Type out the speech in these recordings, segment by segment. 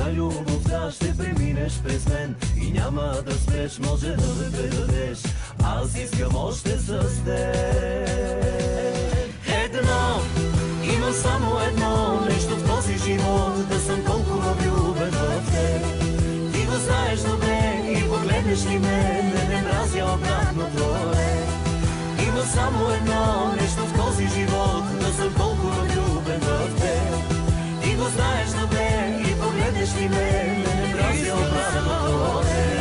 за любовта ще преминеш през мен и няма да спреш, може да ме предадеш. Аз искам още с теб. Едно, има само едно нещо в този живот, да съм толкова влюбен в теб. Ти го знаеш добре и погледнеш ли ме, не мразя обратното е. Има само едно нещо в този живот, да съм толкова влюбен в теб. Ти го знаеш добре и погледнеш ли ме, не мразя обратното е.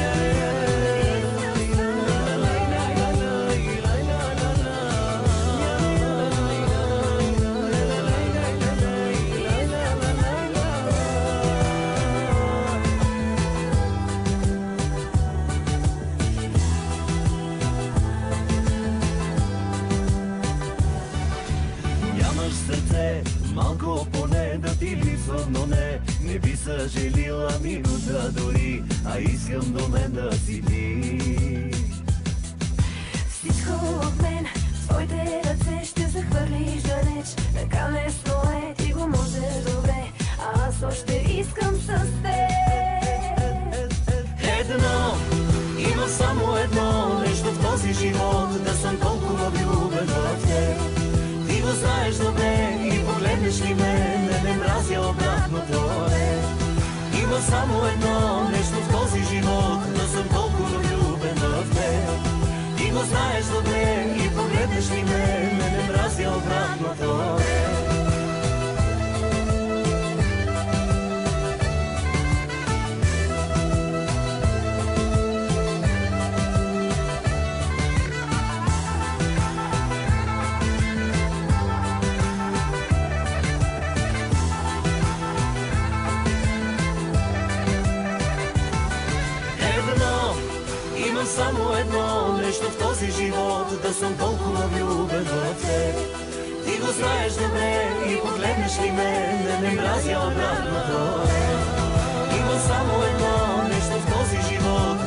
Малко поне да ти липсвам, но не би съжалила минута дори, а искам до мен да си ти. Всичко от мен, в твоите ръце ще захвърлиш далеч. Така лесно е, ти го можеш добре, а аз още искам с теб. Едно, има само едно нещо в този живот, да съм толкова влюбен в теб. Ти го знаеш добре и погледнеш ли ме, не мразя обратното е. Има само едно нещо в този живот, да съм толкова влюбен в теб. Ти го знаеш добре и погледнеш ли ме, не мразя обратното е. Само едно нещо в този живот, да съм толкова влюбен в теб. Ти го знаеш добре и погледнеш ли ме, не мразя обратното е. Има само едно нещо в този живот,